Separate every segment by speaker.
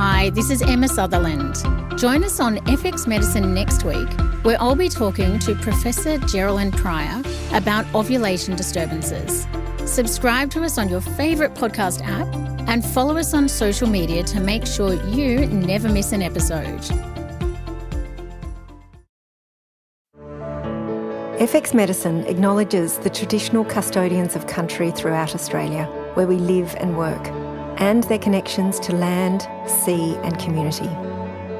Speaker 1: Hi, this is Emma Sutherland. Join us on FX Medicine next week, where I'll be talking to Professor Geraldine Pryor about ovulation disturbances. Subscribe to us on your favourite podcast app and follow us on social media to make sure you never miss an episode.
Speaker 2: FX Medicine acknowledges the traditional custodians of country throughout Australia, where we live and work, and their connections to land, sea and community.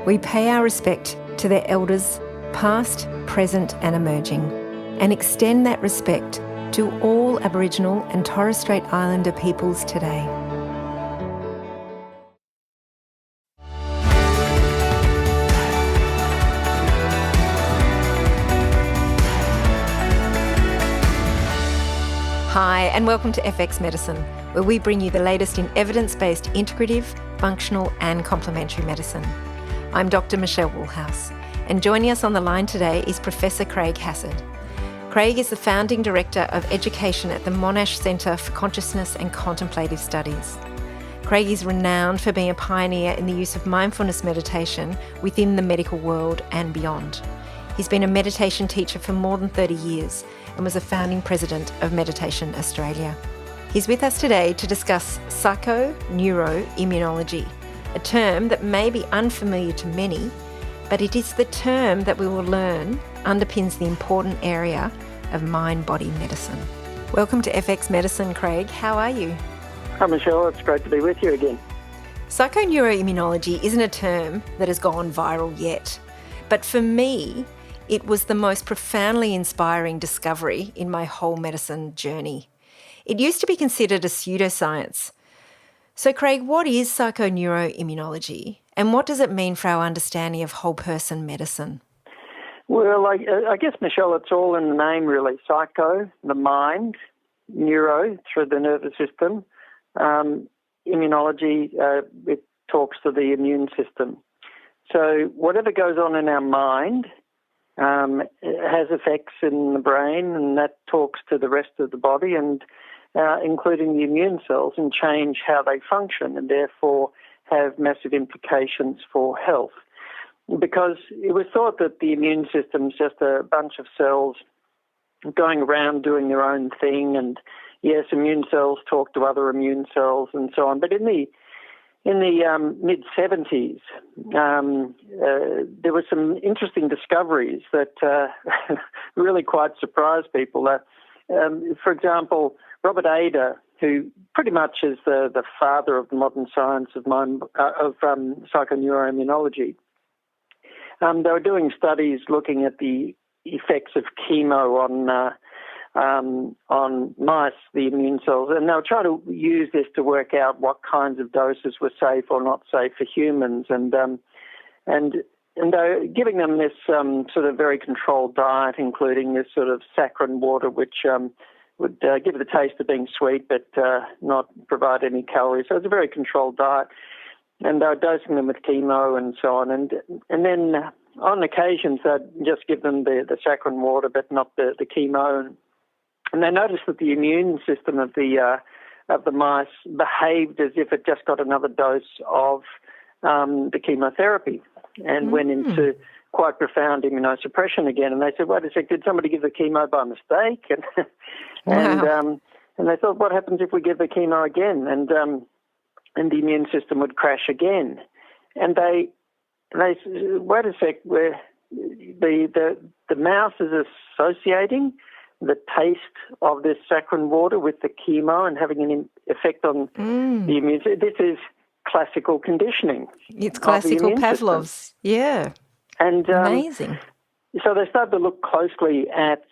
Speaker 2: We pay our respect to their elders, past, present and emerging, and extend that respect to all Aboriginal and Torres Strait Islander peoples today. Hi, and welcome to FX Medicine, where we bring you the latest in evidence-based integrative, functional and complementary medicine. I'm Dr. Michelle Woolhouse, and joining us on the line today is Professor Craig Hassard. Craig is the founding director of education at the Monash Centre for Consciousness and Contemplative Studies. Craig is renowned for being a pioneer in the use of mindfulness meditation within the medical world and beyond. He's been a meditation teacher for more than 30 years and was a founding president of Meditation Australia. He's with us today to discuss psychoneuroimmunology, a term that may be unfamiliar to many, but it is the term that we will learn underpins the important area of mind-body medicine. Welcome to FX Medicine, Craig. How are you?
Speaker 3: Hi, Michelle. It's great to be with you again.
Speaker 2: Psychoneuroimmunology isn't a term that has gone viral yet, but for me, it was the most profoundly inspiring discovery in my whole medicine journey. It used to be considered a pseudoscience. So, Craig, what is psychoneuroimmunology and what does it mean for our understanding of whole person medicine?
Speaker 3: Well, I guess, Michelle, it's all in the name, really. Psycho, the mind, neuro, through the nervous system. Immunology, it talks to the immune system. So whatever goes on in our mind it has effects in the brain, and that talks to the rest of the body, and including the immune cells, and change how they function, and therefore have massive implications for health. Because it was thought that the immune system is just a bunch of cells going around doing their own thing, and yes, immune cells talk to other immune cells and so on. But in the mid-70s, there were some interesting discoveries that really quite surprised people. For example, Robert Ada, who pretty much is the father of the modern science of psychoneuroimmunology, they were doing studies looking at the effects of chemo on mice, the immune cells, and they were trying to use this to work out what kinds of doses were safe or not safe for humans, and they were giving them this sort of very controlled diet, including this sort of saccharine water, which would give it the taste of being sweet but not provide any calories. So it was a very controlled diet, and they were dosing them with chemo and so on, and then on occasions they'd just give them the saccharine water but not the chemo. And they noticed that the immune system of the mice behaved as if it just got another dose of the chemotherapy and went into quite profound immunosuppression again. And they said, wait a sec, did somebody give the chemo by mistake? And they thought, what happens if we give the chemo again? And the immune system would crash again. And they said, wait a sec, the mouse is associating the taste of this saccharine water with the chemo and having an effect on the immune system. This is classical conditioning.
Speaker 2: It's classical Pavlov's, system. Yeah. And amazing.
Speaker 3: So they started to look closely at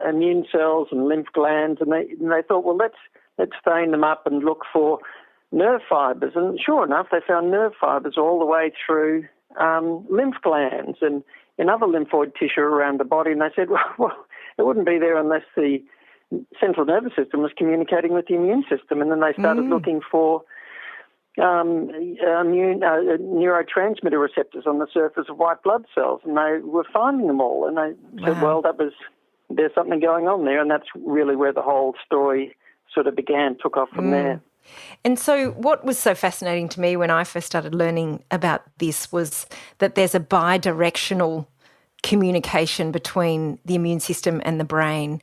Speaker 3: immune cells and lymph glands, and they thought, well, let's stain them up and look for nerve fibres. And sure enough, they found nerve fibres all the way through lymph glands and in other lymphoid tissue around the body. And they said, well, it wouldn't be there unless the central nervous system was communicating with the immune system. And then they started looking for neurotransmitter receptors on the surface of white blood cells, and they were finding them all. And they said, well, there's something going on there, and that's really where the whole story sort of began, took off from there.
Speaker 2: And so what was so fascinating to me when I first started learning about this was that there's a bidirectional communication between the immune system and the brain,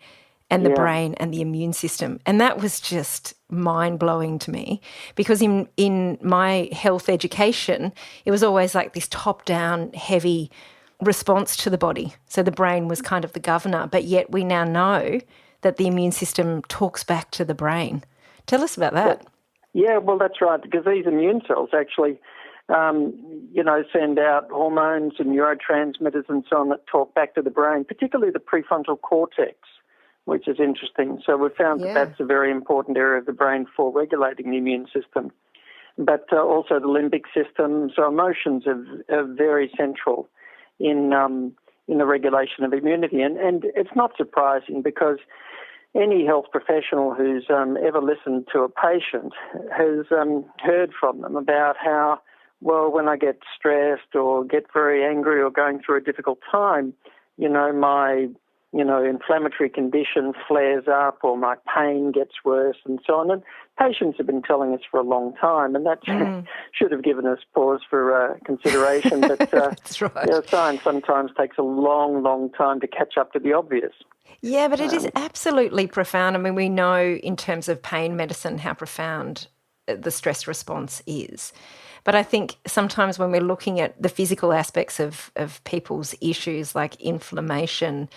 Speaker 2: and the brain and the immune system. And that was just mind-blowing to me, because in my health education, it was always like this top-down, heavy response to the body. So the brain was kind of the governor, but yet we now know that the immune system talks back to the brain. Tell us about that.
Speaker 3: Yeah, well, that's right, because these immune cells actually, send out hormones and neurotransmitters and so on that talk back to the brain, particularly the prefrontal cortex, which is interesting. So we've found that that's a very important area of the brain for regulating the immune system. But also the limbic system, so emotions are very central in the regulation of immunity. And it's not surprising, because any health professional who's ever listened to a patient has heard from them about how, well, when I get stressed or get very angry or going through a difficult time, my inflammatory condition flares up or my pain gets worse and so on. And patients have been telling us for a long time, and that should have given us pause for consideration. But
Speaker 2: that's right.
Speaker 3: Science sometimes takes a long, long time to catch up to the obvious.
Speaker 2: Yeah, but it is absolutely profound. I mean, we know in terms of pain medicine how profound the stress response is. But I think sometimes when we're looking at the physical aspects of people's issues like inflammation,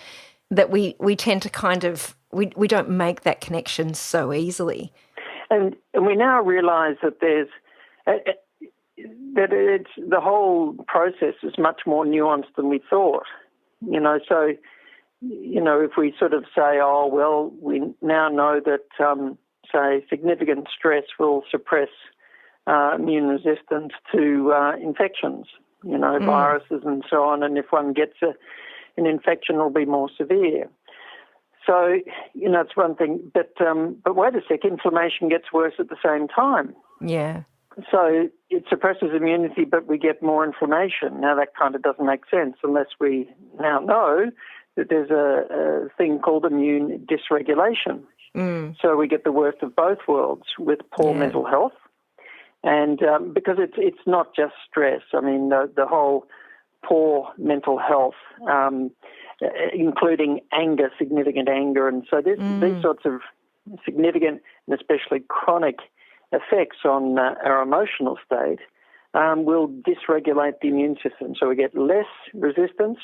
Speaker 2: that we tend to kind of, we don't make that connection so easily.
Speaker 3: And we now realise that that it's the whole process is much more nuanced than we thought. So if we sort of say, oh, well, we now know that, say, significant stress will suppress immune resistance to infections, viruses and so on, and if one gets an infection, it'll be more severe. So, it's one thing, but wait a sec, inflammation gets worse at the same time.
Speaker 2: Yeah.
Speaker 3: So it suppresses immunity, but we get more inflammation. Now, that kind of doesn't make sense unless we now know that there's a thing called immune dysregulation. So we get the worst of both worlds with poor mental health. And because it's not just stress. I mean, the whole poor mental health, including anger, significant anger. And so these sorts of significant and especially chronic effects on our emotional state will dysregulate the immune system. So we get less resistance,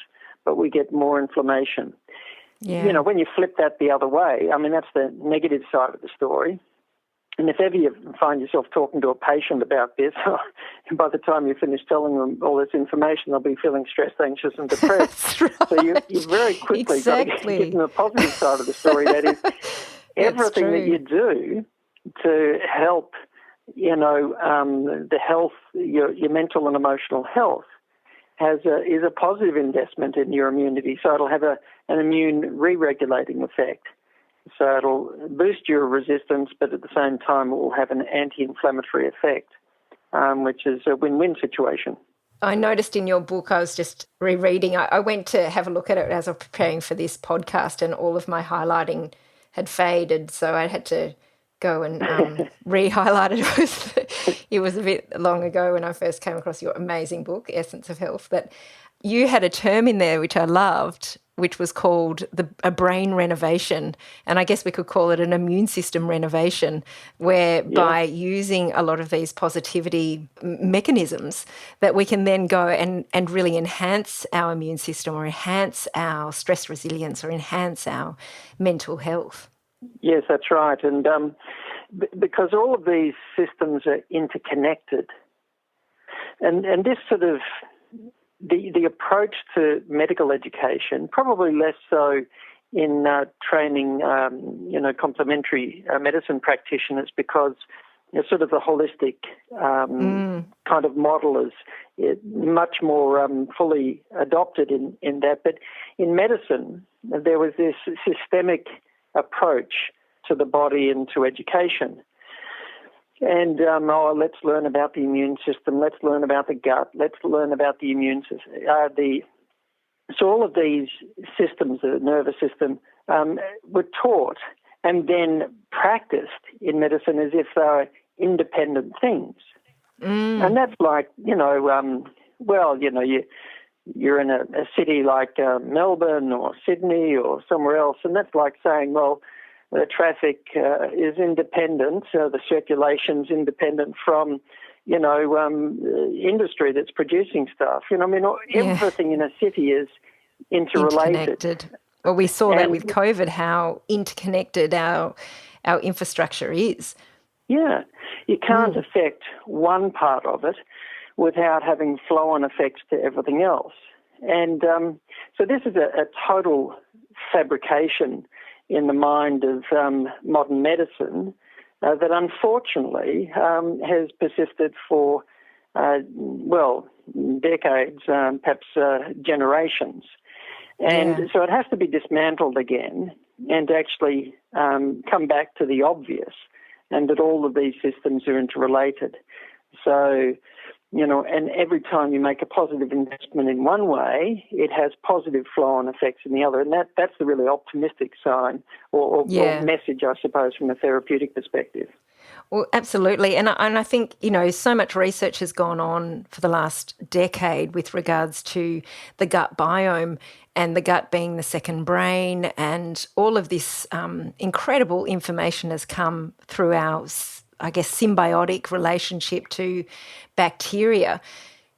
Speaker 3: but we get more inflammation.
Speaker 2: Yeah.
Speaker 3: When you flip that the other way, I mean, that's the negative side of the story. And if ever you find yourself talking to a patient about this, by the time you finish telling them all this information, they'll be feeling stressed, anxious and depressed.
Speaker 2: That's right.
Speaker 3: So you very quickly got to get them the positive side of the story. That is, everything that you do to help, the health, your mental and emotional health, is a positive investment in your immunity. So it'll have an immune re-regulating effect. So it'll boost your resistance, but at the same time it will have an anti-inflammatory effect, which is a win-win situation.
Speaker 2: I noticed in your book, I was just rereading, I went to have a look at it as I was preparing for this podcast, and all of my highlighting had faded, so I had to go and re-highlight it. It was a bit long ago when I first came across your amazing book, Essence of Health, but you had a term in there which I loved, which was called a brain renovation. And I guess we could call it an immune system renovation, where by using a lot of these positivity mechanisms that we can then go and really enhance our immune system, or enhance our stress resilience, or enhance our mental health.
Speaker 3: Yes, that's right. And because all of these systems are interconnected, and this sort of the approach to medical education, probably less so in training, complementary medicine practitioners, because sort of the holistic kind of model is much more fully adopted in that. But in medicine, there was this systemic approach to the body and to education. And, let's learn about the immune system, let's learn about the gut, let's learn about the immune system. So all of these systems, the nervous system, were taught and then practiced in medicine as if they were independent things. And that's like, you're in a city like Melbourne or Sydney or somewhere else, and that's like saying, well, the traffic is independent, the circulation's independent from, industry that's producing stuff. Everything in a city is interrelated.
Speaker 2: Interconnected. Well, we saw that with COVID, how interconnected our infrastructure is.
Speaker 3: Yeah, you can't affect one part of it without having flow-on effects to everything else. And so this is a total fabrication in the mind of modern medicine that unfortunately has persisted for, decades, perhaps generations. And so it has to be dismantled again and actually come back to the obvious, and that all of these systems are interrelated. So, and every time you make a positive investment in one way, it has positive flow-on effects in the other. And that's the really optimistic sign or message, I suppose, from a therapeutic perspective.
Speaker 2: Well, absolutely. And I think, so much research has gone on for the last decade with regards to the gut biome and the gut being the second brain, and all of this incredible information has come through our, I guess, symbiotic relationship to bacteria.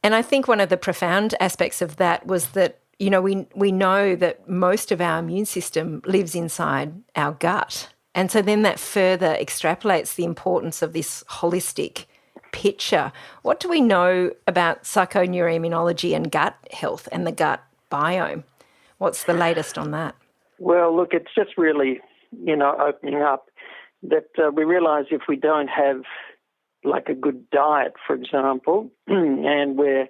Speaker 2: And I think one of the profound aspects of that was that, we know that most of our immune system lives inside our gut. And so then that further extrapolates the importance of this holistic picture. What do we know about psychoneuroimmunology and gut health and the gut biome? What's the latest on that?
Speaker 3: Well, look, it's just really, opening up that we realise if we don't have like a good diet, for example, and we're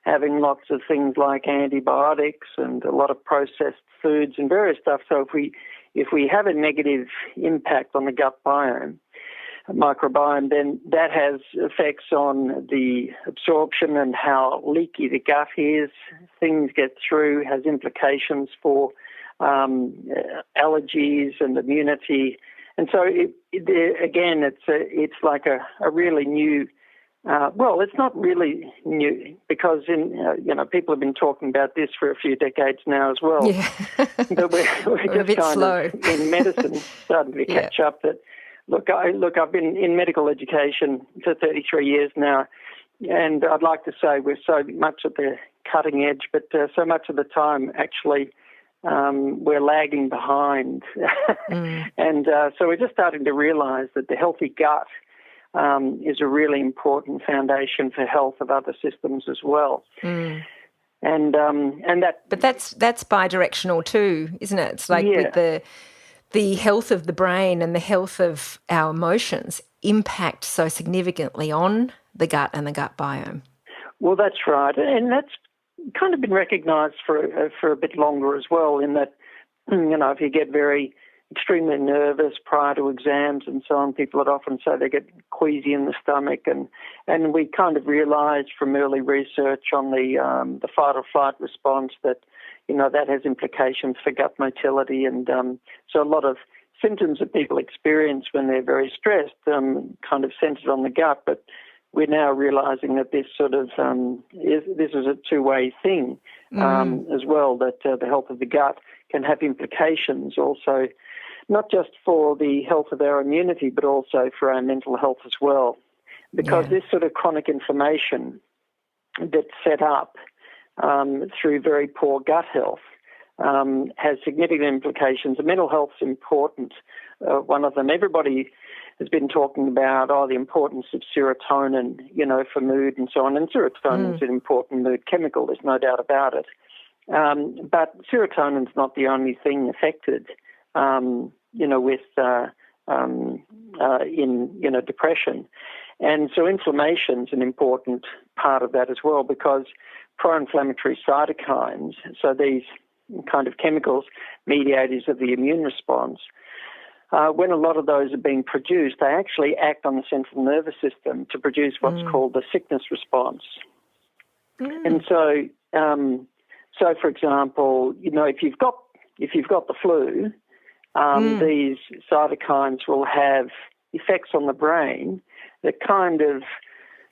Speaker 3: having lots of things like antibiotics and a lot of processed foods and various stuff, so if we have a negative impact on the gut microbiome, then that has effects on the absorption and how leaky the gut is. Things get through, has implications for allergies and immunity. And so, it's like a really new. It's not really new because people have been talking about this for a few decades now as well.
Speaker 2: Yeah.
Speaker 3: But we're just
Speaker 2: a bit
Speaker 3: kind
Speaker 2: slow
Speaker 3: of in medicine starting to catch up. That look, I've been in medical education for 33 years now, and I'd like to say we're so much at the cutting edge, but so much of the time actually we're lagging behind. And so we're just starting to realise that the healthy gut is a really important foundation for health of other systems as well. And that.
Speaker 2: But that's bidirectional too, isn't it? It's like with the health of the brain and the health of our emotions impact so significantly on the gut and the gut biome.
Speaker 3: Well, that's right, and that's kind of been recognised for a bit longer as well. In that, if you get extremely nervous prior to exams and so on, people would often say they get queasy in the stomach, and we kind of realised from early research on the fight or flight response that that has implications for gut motility, and so a lot of symptoms that people experience when they're very stressed kind of centred on the gut, but we're now realising that this sort of is a two-way thing as well, that the health of the gut can have implications also, not just for the health of our immunity, but also for our mental health as well. Because this sort of chronic inflammation that's set up through very poor gut health has significant implications. The mental health is important. One of them, everybody has been talking about, the importance of serotonin, for mood and so on. And serotonin is an important mood chemical, there's no doubt about it. But serotonin's not the only thing affected, in depression. And so inflammation's an important part of that as well, because pro-inflammatory cytokines, so these kind of chemicals, mediators of the immune response, when a lot of those are being produced, they actually act on the central nervous system to produce what's called the sickness response. And so, for example, if you've got the flu, these cytokines will have effects on the brain that kind of,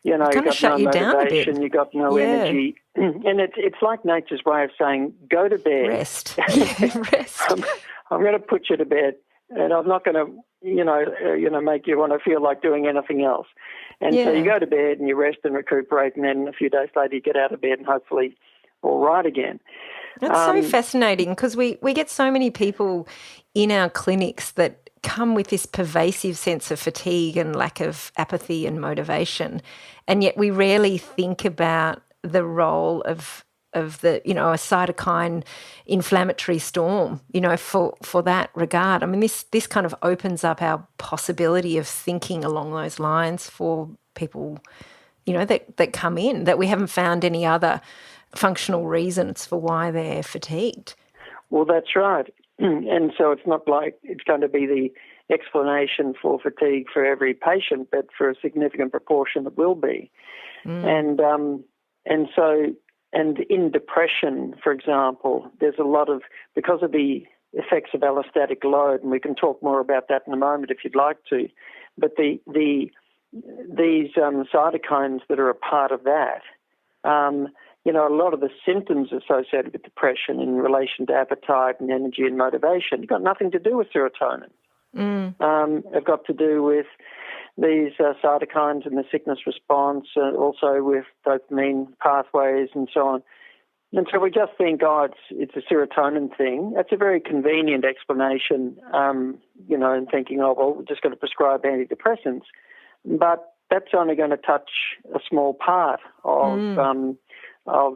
Speaker 3: you've
Speaker 2: kind of
Speaker 3: got
Speaker 2: shut
Speaker 3: no
Speaker 2: you down a bit.
Speaker 3: motivation, you've got no energy. And it's like nature's way of saying, go to bed.
Speaker 2: Rest. Rest.
Speaker 3: I'm going to put you to bed, and I'm not going to, make you want to feel like doing anything else. And so you go to bed and you rest and recuperate, and then a few days later you get out of bed and hopefully all right again.
Speaker 2: That's so fascinating, because we get so many people in our clinics that come with this pervasive sense of fatigue and lack of apathy and motivation, and yet we rarely think about the role of the, a cytokine inflammatory storm, for that regard. I mean, this kind of opens up our possibility of thinking along those lines for people, that come in, that we haven't found any other functional reasons for why they're fatigued.
Speaker 3: Well, that's right. And so it's not like it's going to be the explanation for fatigue for every patient, but for a significant proportion it will be. And in depression, for example, there's a lot of, because of the effects of allostatic load, and we can talk more about that in a moment if you'd like to, but these cytokines that are a part of that, a lot of the symptoms associated with depression in relation to appetite and energy and motivation, have got nothing to do with serotonin. Have got to do with these cytokines and the sickness response, also with dopamine pathways and so on. And so we just think, it's a serotonin thing. That's a very convenient explanation, and thinking, we're just going to prescribe antidepressants. But that's only going to touch a small part of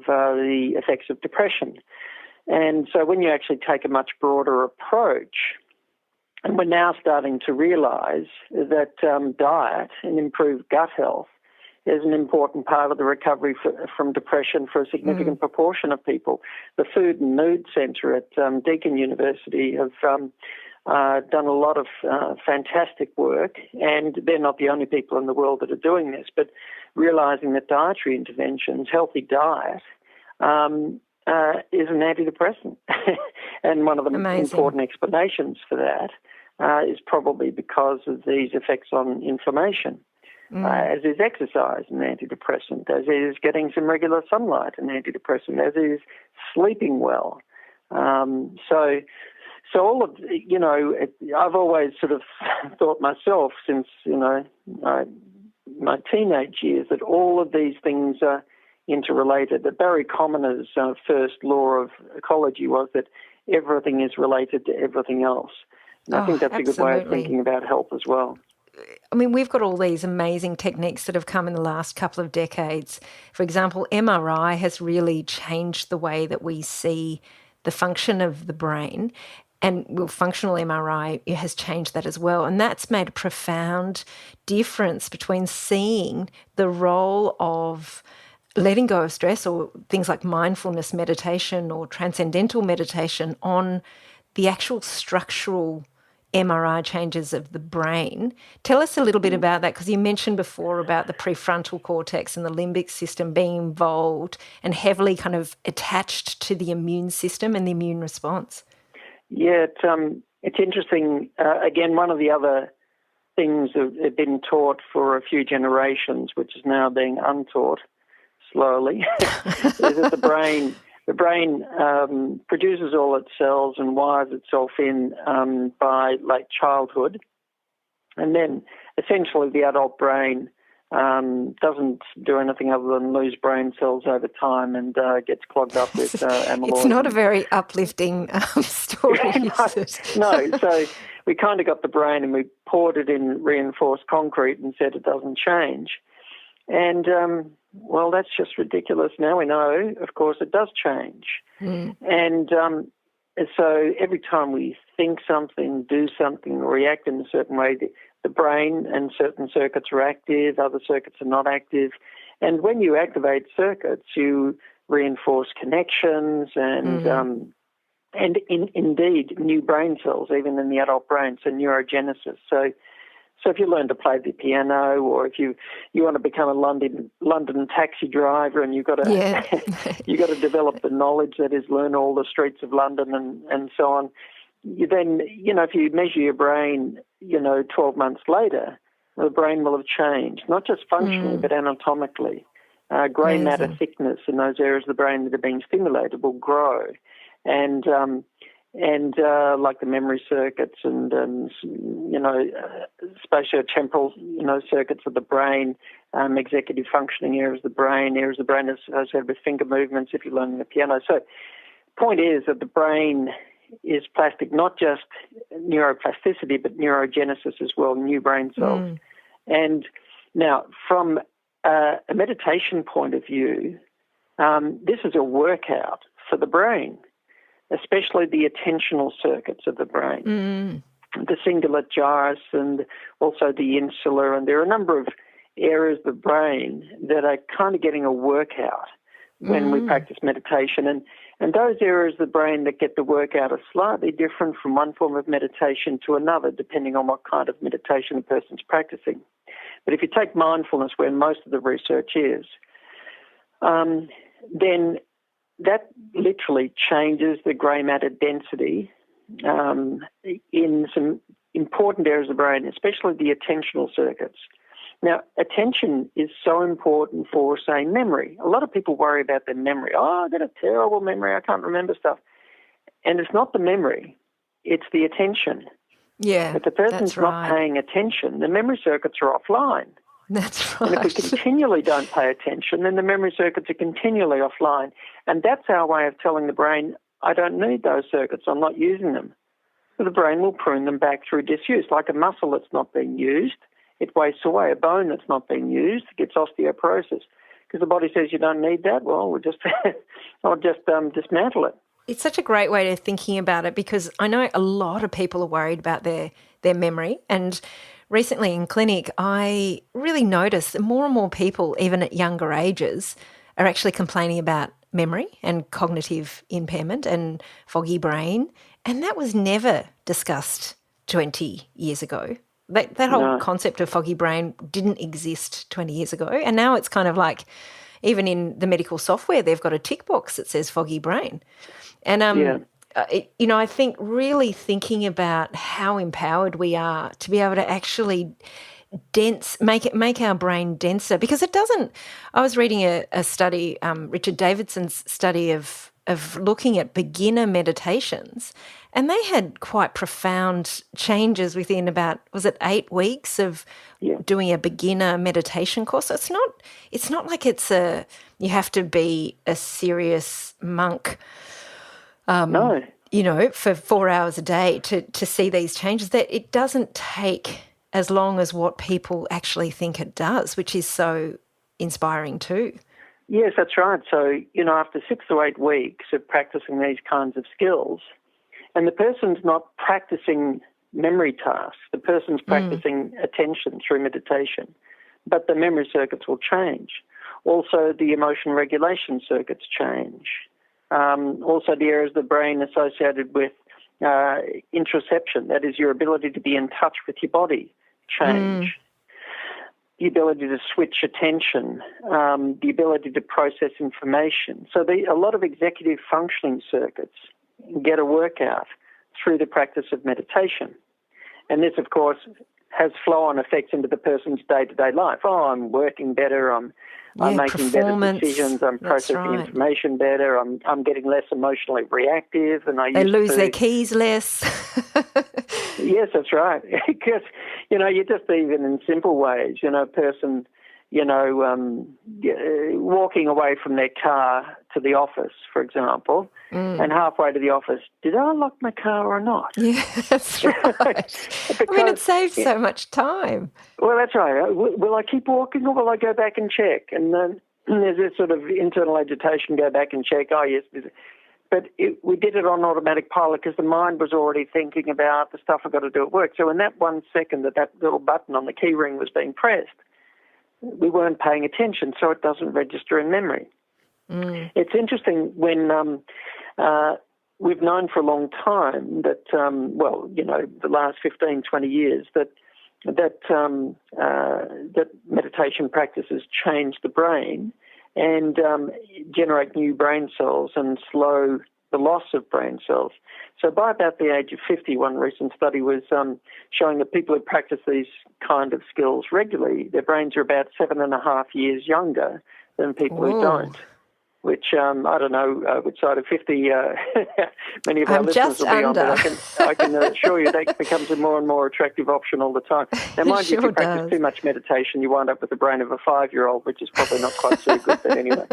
Speaker 3: the effects of depression. And so when you actually take a much broader approach, and we're now starting to realise that diet and improved gut health is an important part of the recovery from depression for a significant proportion of people. The Food and Mood Centre at Deakin University have done a lot of fantastic work, and they're not the only people in the world that are doing this, but realising that dietary interventions, healthy diet, is an antidepressant. And one of the important explanations for that is probably because of these effects on inflammation, as is exercise an antidepressant, as is getting some regular sunlight an antidepressant, as is sleeping well. So all of, I've always sort of thought myself since, my teenage years that all of these things are interrelated. That Barry Commoner's first law of ecology was that everything is related to everything else. And I think that's a good way of thinking about health as well.
Speaker 2: I mean, we've got all these amazing techniques that have come in the last couple of decades. For example, MRI has really changed the way that we see the function of the brain. And functional MRI has changed that as well. And that's made a profound difference between seeing the role of letting go of stress, or things like mindfulness meditation or transcendental meditation, on the actual structural MRI changes of the brain. Tell us a little bit about that, because you mentioned before about the prefrontal cortex and the limbic system being involved and heavily kind of attached to the immune system and the immune response.
Speaker 3: Yeah, it's interesting. Again, one of the other things that have been taught for a few generations, which is now being untaught slowly, is that the brain produces all its cells and wires itself in by late childhood, and then essentially the adult brain doesn't do anything other than lose brain cells over time and gets clogged up with amyloid.
Speaker 2: It's not a very uplifting story, is it?
Speaker 3: No, so we kind of got the brain and we poured it in reinforced concrete and said it doesn't change. And, well, that's just ridiculous. Now we know, of course, it does change. And so every time we think something, do something, or react in a certain way, the brain and certain circuits are active, other circuits are not active. And when you activate circuits, you reinforce connections and indeed new brain cells, even in the adult brain, so neurogenesis. So if you learn to play the piano, or if you want to become a London taxi driver, and you've got to you've got to develop the knowledge that is learn all the streets of London and so on. You then, if you measure your brain, 12 months later, the brain will have changed, not just functionally but anatomically. Grey matter thickness in those areas of the brain that are being stimulated will grow, and like the memory circuits and spatiotemporal circuits of the brain, executive functioning areas of the brain associated with finger movements if you're learning the piano. So, point is that the brain is plastic, not just neuroplasticity, but neurogenesis as well, new brain cells. And now, from a meditation point of view, this is a workout for the brain, especially the attentional circuits of the brain, the cingulate gyrus and also the insula. And there are a number of areas of the brain that are kind of getting a workout when we practice meditation. And those areas of the brain that get the workout are slightly different from one form of meditation to another, depending on what kind of meditation the person's practicing. But if you take mindfulness, where most of the research is, then that literally changes the grey matter density in some important areas of the brain, especially the attentional circuits. Now, attention is so important for, say, memory. A lot of people worry about their memory. Oh, I've got a terrible memory, I can't remember stuff. And it's not the memory, it's the attention.
Speaker 2: Yeah,
Speaker 3: if the person's not paying attention, the memory circuits are offline.
Speaker 2: That's right.
Speaker 3: And if we continually don't pay attention, then the memory circuits are continually offline. And that's our way of telling the brain, I don't need those circuits, I'm not using them. So the brain will prune them back through disuse. Like a muscle that's not being used, it wastes away. A bone that's not being used gets osteoporosis. Because the body says you don't need that, well, I'll just dismantle it.
Speaker 2: It's such a great way of thinking about it, because I know a lot of people are worried about their memory. And recently in clinic, I really noticed that more and more people, even at younger ages, are actually complaining about memory and cognitive impairment and foggy brain. And that was never discussed 20 years ago. That whole concept of foggy brain didn't exist 20 years ago. And now it's kind of like, even in the medical software, they've got a tick box that says foggy brain. And, I think really thinking about how empowered we are to be able to actually make our brain denser, because it doesn't. I was reading a study, Richard Davidson's study of looking at beginner meditations, and they had quite profound changes within about, was it 8 weeks of doing a beginner meditation course? So it's not like you have to be a serious monk, for 4 hours a day to see these changes. That it doesn't take as long as what people actually think it does, which is so inspiring too.
Speaker 3: Yes, that's right. So, after 6 to 8 weeks of practicing these kinds of skills, and the person's not practicing memory tasks, the person's practicing attention through meditation, but the memory circuits will change. Also, the emotion regulation circuits change. Also, the areas of the brain associated with interoception, that is your ability to be in touch with your body, change. The ability to switch attention, the ability to process information. So a lot of executive functioning circuits get a workout through the practice of meditation. And this, of course, has flow-on effects into the person's day-to-day life. Oh, I'm working better, I'm making better decisions, I'm processing information better, I'm getting less emotionally reactive than I used to.
Speaker 2: They lose their keys less.
Speaker 3: Yes, that's right. Because, you just even in simple ways, a person, walking away from their car to the office, for example, and halfway to the office, did I lock my car or not?
Speaker 2: Yeah, that's right. It saves so much time.
Speaker 3: Well, that's right. Will I keep walking or will I go back and check? And then there's this sort of internal agitation, go back and check, oh, yes. But we did it on automatic pilot because the mind was already thinking about the stuff I've got to do at work. So in that 1 second that little button on the key ring was being pressed, we weren't paying attention, so it doesn't register in memory. It's interesting when we've known for a long time that, the last 15, 20 years, that meditation practices change the brain and generate new brain cells and slow the loss of brain cells. So by about the age of 50, one recent study was showing that people who practice these kind of skills regularly, their brains are about 7.5 years younger than people who don't. Which, I don't know which side of 50 many of our listeners will be on, but I can assure you that becomes a more and more attractive option all the time. Now, mind you, if you practice too much meditation, you wind up with the brain of a 5-year-old, which is probably not quite so good, but anyway.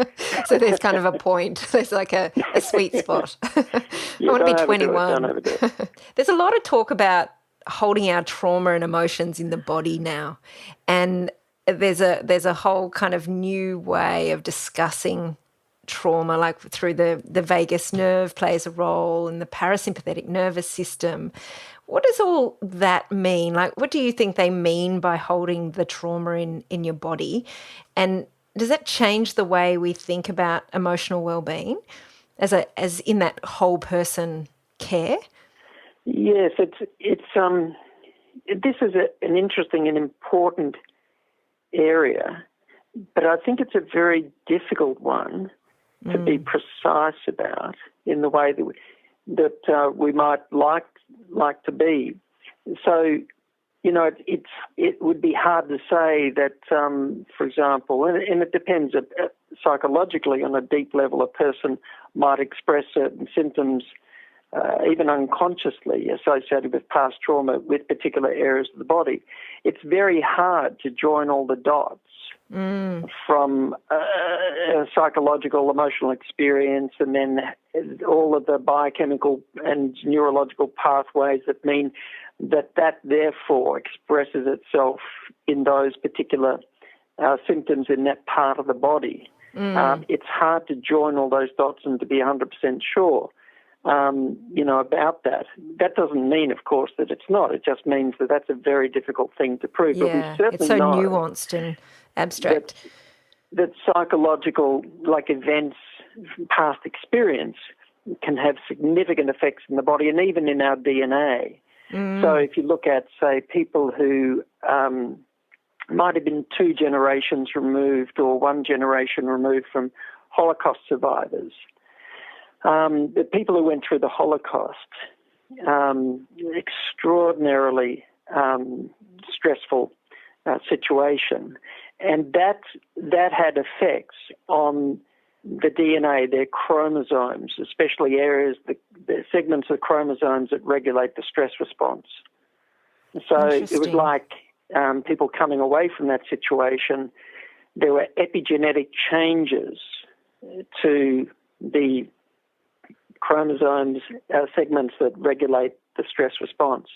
Speaker 2: So there's kind of a point. There's like a sweet spot. I want to be 21.
Speaker 3: Don't overdo it.
Speaker 2: There's a lot of talk about holding our trauma and emotions in the body now. And there's a whole kind of new way of discussing trauma, like through the vagus nerve plays a role and the parasympathetic nervous system. What does all that mean? Like, what do you think they mean by holding the trauma in your body? And does that change the way we think about emotional well-being as in that whole person care?
Speaker 3: Yes, it's this is an interesting and important area, but I think it's a very difficult one to be precise about in the way that we might like to be. So, it would be hard to say that, for example, and it depends psychologically on a deep level, a person might express certain symptoms even unconsciously associated with past trauma with particular areas of the body. It's very hard to join all the dots from a psychological, emotional experience and then all of the biochemical and neurological pathways that mean that therefore expresses itself in those particular symptoms in that part of the body. It's hard to join all those dots and to be 100% sure. About that. That doesn't mean, of course, that it's not. It just means that that's a very difficult thing to prove.
Speaker 2: Yeah,
Speaker 3: but we
Speaker 2: it's so nuanced and abstract.
Speaker 3: That psychological, like events, past experience, can have significant effects in the body and even in our DNA. So if you look at, say, people who might have been 2 generations removed or 1 generation removed from Holocaust survivors, the people who went through the Holocaust, extraordinarily stressful situation, and that had effects on the DNA, their chromosomes, especially areas, the segments of chromosomes that regulate the stress response. So it was like people coming away from that situation, there were epigenetic changes to the chromosomes, segments that regulate the stress response.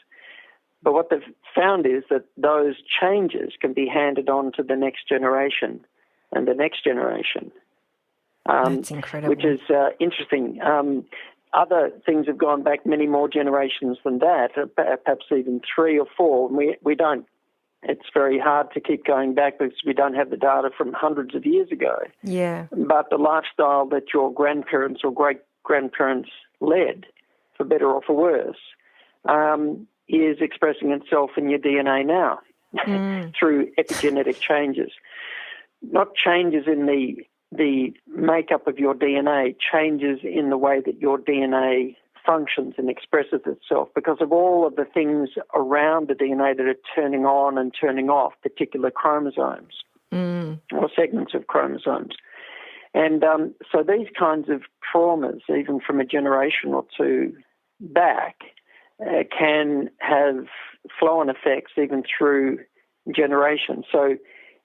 Speaker 3: But what they've found is that those changes can be handed on to the next generation and the next generation.
Speaker 2: That's incredible.
Speaker 3: Which is interesting. Other things have gone back many more generations than that, perhaps even 3 or 4. We don't. It's very hard to keep going back because we don't have the data from hundreds of years ago.
Speaker 2: Yeah.
Speaker 3: But the lifestyle that your grandparents or great-grandparents led, for better or for worse, is expressing itself in your DNA now through epigenetic changes. Not changes in the makeup of your DNA, changes in the way that your DNA functions and expresses itself because of all of the things around the DNA that are turning on and turning off particular chromosomes or segments of chromosomes. And so these kinds of traumas, even from a generation or 2 back, can have flow-on effects even through generations. So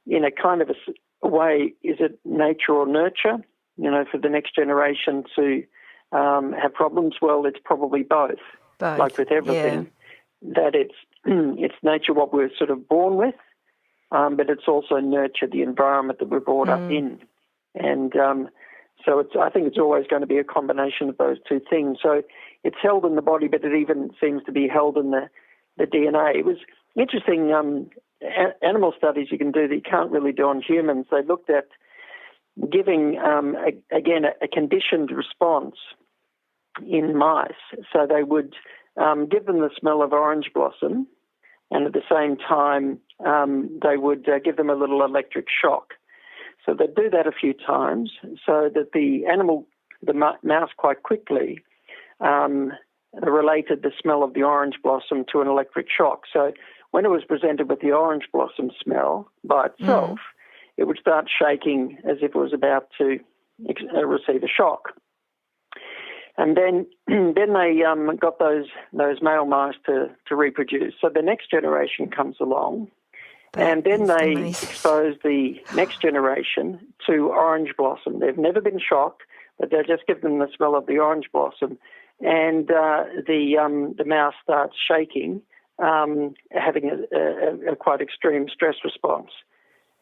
Speaker 3: in a kind of a way, is it nature or nurture, for the next generation to have problems? Well, it's probably both. Like with everything, that it's nature what we're sort of born with, but it's also nurture, the environment that we're brought up in. And so I think it's always going to be a combination of those 2 things. So it's held in the body, but it even seems to be held in the DNA. It was interesting, animal studies you can do that you can't really do on humans. They looked at giving, a conditioned response in mice. So they would give them the smell of orange blossom, and at the same time they would give them a little electric shock. So they'd do that a few times so that the mouse quite quickly related the smell of the orange blossom to an electric shock. So when it was presented with the orange blossom smell by itself, it would start shaking as if it was about to receive a shock. And then they got those male mice to reproduce. So the next generation comes along, and then they expose the next generation to orange blossom. They've never been shocked, but they just give them the smell of the orange blossom, and the mouse starts shaking, having a quite extreme stress response,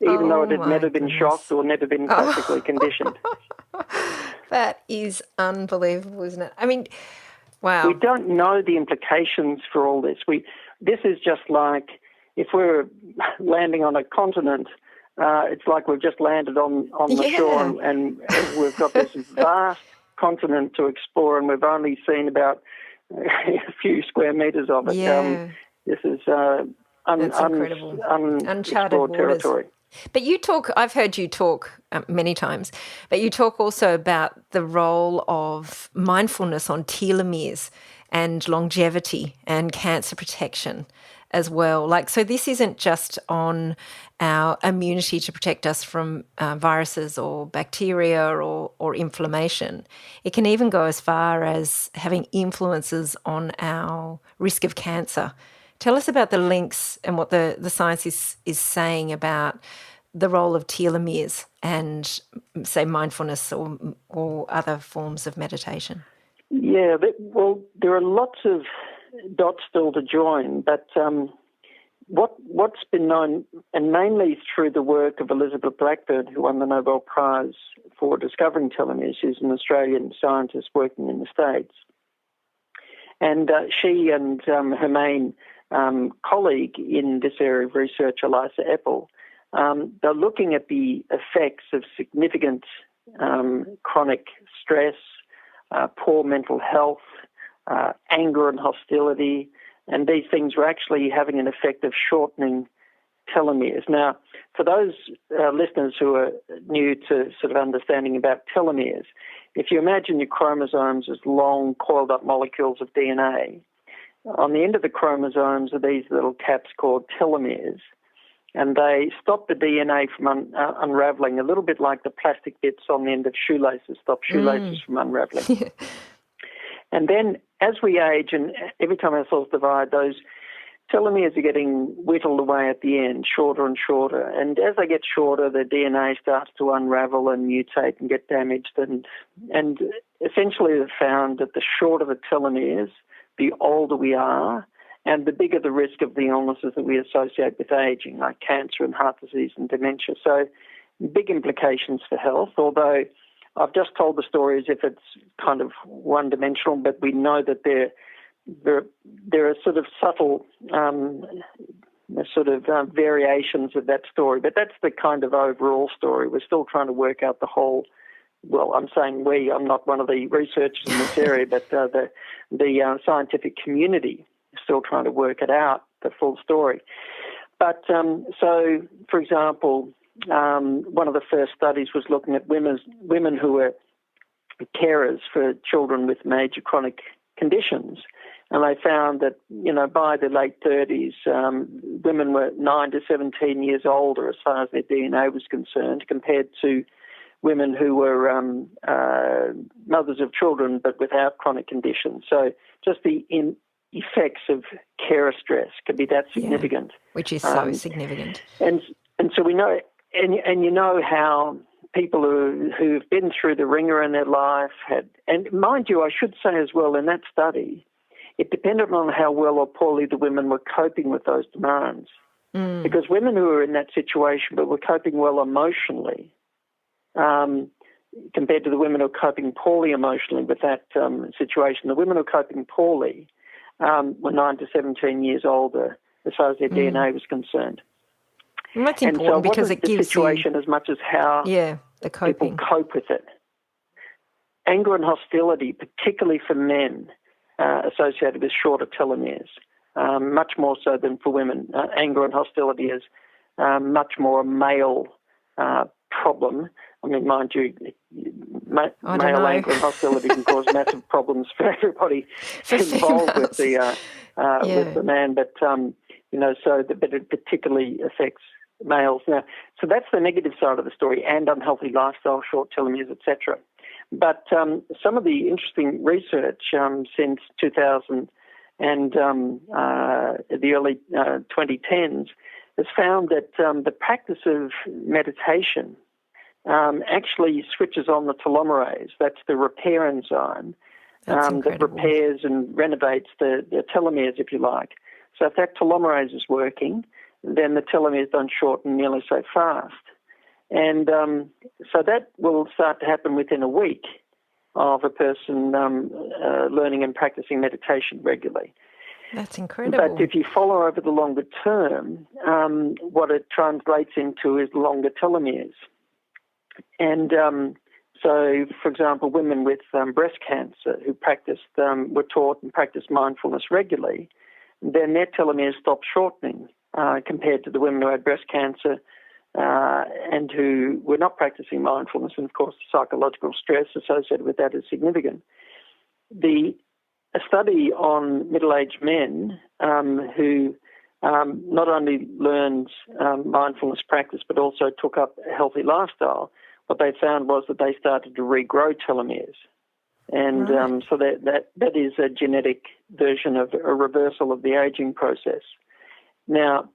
Speaker 3: even though it had never been shocked or never been classically conditioned.
Speaker 2: That is unbelievable, isn't it? I mean, wow.
Speaker 3: We don't know the implications for all this. This is just like if we're landing on a continent, it's like we've just landed on the shore and we've got this vast continent to explore, and we've only seen about a few square metres of it.
Speaker 2: Yeah.
Speaker 3: This is
Speaker 2: incredible. Uncharted waters.
Speaker 3: Territory.
Speaker 2: But I've heard you talk many times, but you talk also about the role of mindfulness on telomeres and longevity and cancer protection as well. So this isn't just on our immunity to protect us from viruses or bacteria or inflammation. It can even go as far as having influences on our risk of cancer. Tell us about the links and what the science is saying about the role of telomeres and, say, mindfulness or other forms of meditation.
Speaker 3: Yeah, there are lots of dots still to join, but what's been known, and mainly through the work of Elizabeth Blackburn, who won the Nobel Prize for discovering telomeres, she's an Australian scientist working in the States, and she and her main colleague in this area of research, Elisa Epel, they're looking at the effects of significant chronic stress, poor mental health, anger and hostility, and these things were actually having an effect of shortening telomeres. Now, for those listeners who are new to sort of understanding about telomeres, if you imagine your chromosomes as long, coiled-up molecules of DNA, on the end of the chromosomes are these little caps called telomeres, and they stop the DNA from unraveling, a little bit like the plastic bits on the end of shoelaces stop shoelaces from unraveling. And then as we age, and every time our cells divide, those telomeres are getting whittled away at the end, shorter and shorter. And as they get shorter, the DNA starts to unravel and mutate and get damaged. And essentially they've found that the shorter the telomeres, the older we are, and the bigger the risk of the illnesses that we associate with aging, like cancer and heart disease and dementia. So big implications for health, although I've just told the story as if it's kind of one-dimensional, but we know that there are sort of subtle variations of that story. But that's the kind of overall story. We're still trying to work out the whole. Well, I'm saying we. I'm not one of the researchers in this area, but the scientific community is still trying to work it out, the full story. But so, for example, one of the first studies was looking at women who were carers for children with major chronic conditions, and they found that, by the late 30s, women were 9 to 17 years older as far as their DNA was concerned, compared to women who were mothers of children but without chronic conditions. So just the effects of carer stress could be that significant.
Speaker 2: Yeah, which is so significant.
Speaker 3: And so we know, and you know how people who've been through the ringer in their life had, and mind you, I should say as well, in that study, it depended on how well or poorly the women were coping with those demands. Because women who were in that situation but were coping well emotionally, compared to the women who are coping poorly emotionally with that situation, the women who are coping poorly were 9 to 17 years older as far as their DNA was concerned.
Speaker 2: And that's important because it gives
Speaker 3: the situation as much as how
Speaker 2: the coping.
Speaker 3: People cope with it. Anger and hostility, particularly for men, associated with shorter telomeres, much more so than for women. Anger and hostility is much more a male problem. I mean, mind you, male anger and hostility can cause massive problems for everybody involved with the man, but but it particularly affects males. Now, so that's the negative side of the story, and unhealthy lifestyle, short telomeres, etc. But some of the interesting research since 2000 and the early 2010s has found that the practice of meditation actually switches on the telomerase. That's the repair enzyme that repairs and renovates the telomeres, if you like. So if that telomerase is working, then the telomeres don't shorten nearly so fast. And so that will start to happen within a week of a person learning and practicing meditation regularly.
Speaker 2: That's incredible.
Speaker 3: But if you follow over the longer term, what it translates into is longer telomeres. And so, for example, women with breast cancer who were taught and practiced mindfulness regularly, then their telomeres stop shortening compared to the women who had breast cancer and who were not practicing mindfulness. And, of course, the psychological stress associated with that is significant. A study on middle-aged men who not only learned mindfulness practice but also took up a healthy lifestyle, what they found was that they started to regrow telomeres. And so that is a genetic version of a reversal of the aging process. Now,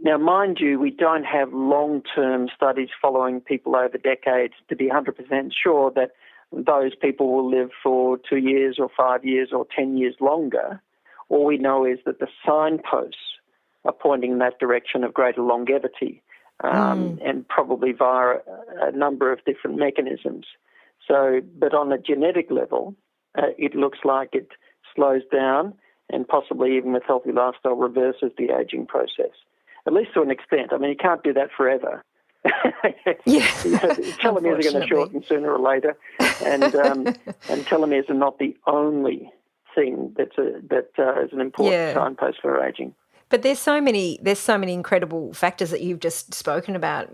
Speaker 3: mind you, we don't have long-term studies following people over decades to be 100% sure that those people will live for 2 years or 5 years or 10 years longer. All we know is that the signposts are pointing in that direction of greater longevity, and probably via a number of different mechanisms. So, but on a genetic level, it looks like it slows down and possibly even with healthy lifestyle reverses the aging process, at least to an extent. I mean, you can't do that forever. Telomeres are going to shorten sooner or later, and telomeres are not the only thing that is an important signpost for aging.
Speaker 2: But there's so many incredible factors that you've just spoken about,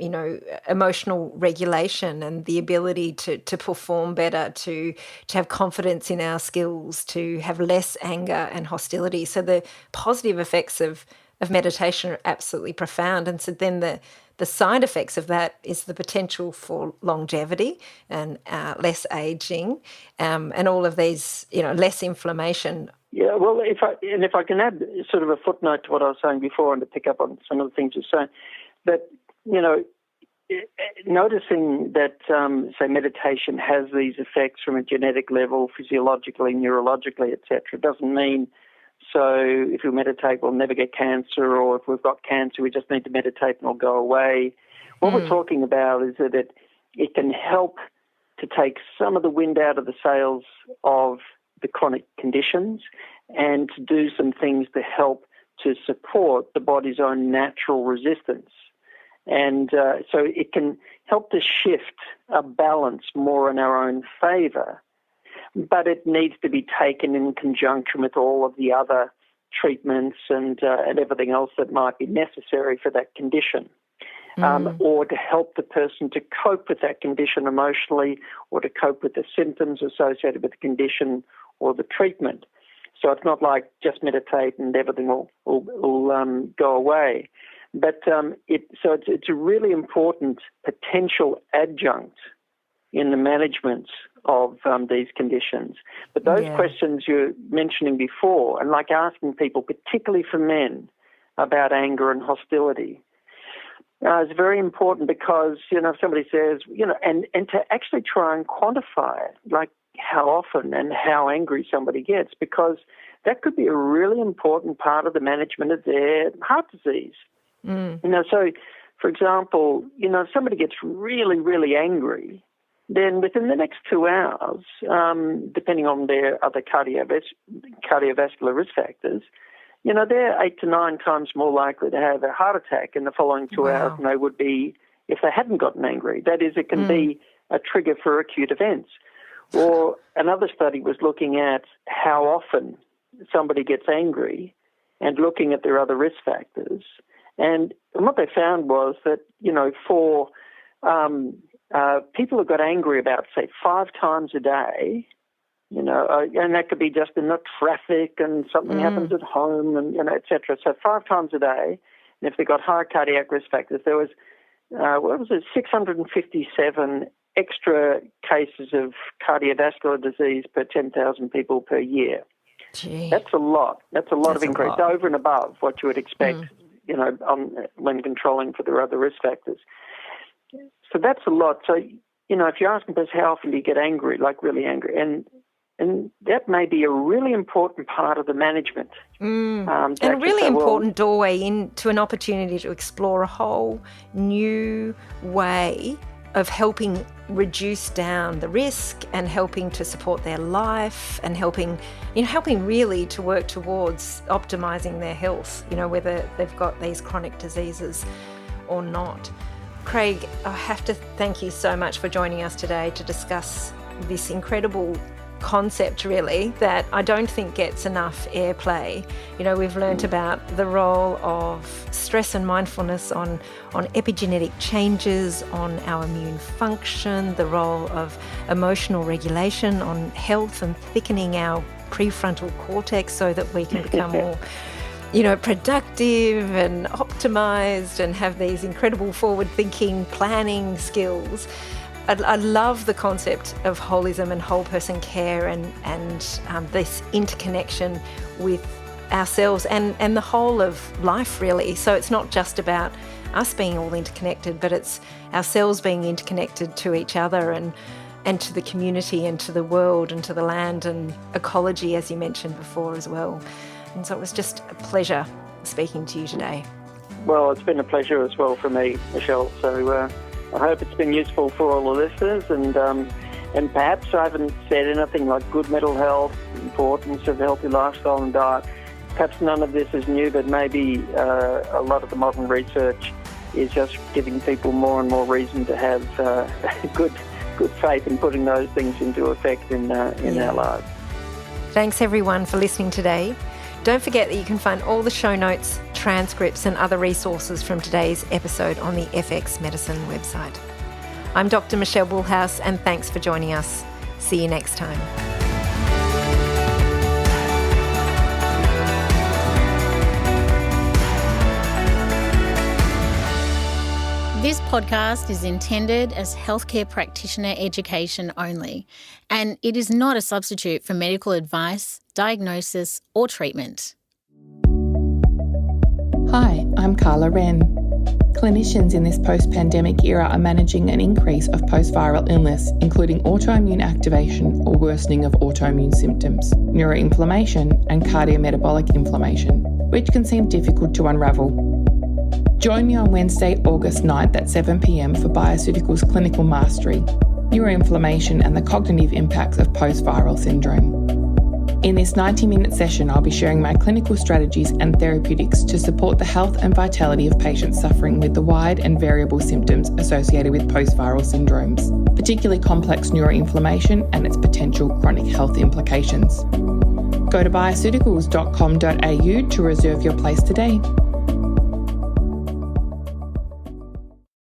Speaker 2: emotional regulation and the ability to perform better, to have confidence in our skills, to have less anger and hostility. So the positive effects of meditation are absolutely profound. And so then the side effects of that is the potential for longevity and less aging, and all of these, less inflammation.
Speaker 3: Yeah, well, if I can add sort of a footnote to what I was saying before and to pick up on some of the things you're saying, that, noticing that, say, meditation has these effects from a genetic level, physiologically, neurologically, etc., doesn't mean so if we meditate we'll never get cancer, or if we've got cancer we just need to meditate and it'll go away. What we're talking about is that it can help to take some of the wind out of the sails of the chronic conditions and to do some things to help to support the body's own natural resistance. And so it can help to shift a balance more in our own favour, but it needs to be taken in conjunction with all of the other treatments and everything else that might be necessary for that condition. Or to help the person to cope with that condition emotionally, or to cope with the symptoms associated with the condition or the treatment. So it's not like just meditate and everything will go away. But it's a really important potential adjunct in the management of these conditions. But those questions you're mentioning before, and like asking people, particularly for men, about anger and hostility, is very important because, if somebody says, and to actually try and quantify it, like how often and how angry somebody gets, because that could be a really important part of the management of their heart disease. So, for example, if somebody gets really, really angry, then within the next 2 hours, depending on their other cardiovascular risk factors, they're 8 to 9 times more likely to have a heart attack in the following 2 hours than they would be if they hadn't gotten angry. That is, it can be a trigger for acute events. Or another study was looking at how often somebody gets angry and looking at their other risk factors. And what they found was that, for people have got angry about, say, 5 times a day, and that could be just in the traffic and something happens at home and, et cetera. So 5 times a day. And if they've got high cardiac risk factors, there was, 657 extra cases of cardiovascular disease per 10,000 people per year.
Speaker 2: Gee.
Speaker 3: That's a lot. That's a lot of increase, over and above what you would expect, when controlling for the other risk factors. So that's a lot. So, if you're asking us how often do you get angry, like really angry, and that may be a really important part of the management.
Speaker 2: And a really important doorway into an opportunity to explore a whole new way of helping reduce down the risk and helping to support their life and helping really to work towards optimizing their health, whether they've got these chronic diseases or not. Craig, I have to thank you so much for joining us today to discuss this incredible concept, really, that I don't think gets enough airplay. We've learnt about the role of stress and mindfulness on epigenetic changes, on our immune function, the role of emotional regulation on health and thickening our prefrontal cortex so that we can become more productive and optimized and have these incredible forward-thinking planning skills. I love the concept of holism and whole person care and this interconnection with ourselves and the whole of life, really. So it's not just about us being all interconnected, but it's ourselves being interconnected to each other and to the community and to the world and to the land and ecology, as you mentioned before as well. And so it was just a pleasure speaking to you today.
Speaker 3: Well, it's been a pleasure as well for me, Michelle. So I hope it's been useful for all the listeners, and perhaps I haven't said anything like good mental health, importance of healthy lifestyle and diet. Perhaps none of this is new, but maybe a lot of the modern research is just giving people more and more reason to have good faith in putting those things into effect in our lives.
Speaker 2: Thanks everyone for listening today. Don't forget that you can find all the show notes, transcripts and other resources from today's episode on the FX Medicine website. I'm Dr. Michelle Woolhouse, and thanks for joining us. See you next time.
Speaker 1: This podcast is intended as healthcare practitioner education only, and it is not a substitute for medical advice, diagnosis, or treatment.
Speaker 4: Hi, I'm Carla Wren. Clinicians in this post-pandemic era are managing an increase of post-viral illness, including autoimmune activation or worsening of autoimmune symptoms, neuroinflammation and cardiometabolic inflammation, which can seem difficult to unravel. Join me on Wednesday, August 9th at 7 p.m. for Bioceuticals Clinical Mastery, Neuroinflammation and the Cognitive Impacts of Post-Viral Syndrome. In this 90-minute session, I'll be sharing my clinical strategies and therapeutics to support the health and vitality of patients suffering with the wide and variable symptoms associated with post-viral syndromes, particularly complex neuroinflammation and its potential chronic health implications. Go to bioceuticals.com.au to reserve your place today.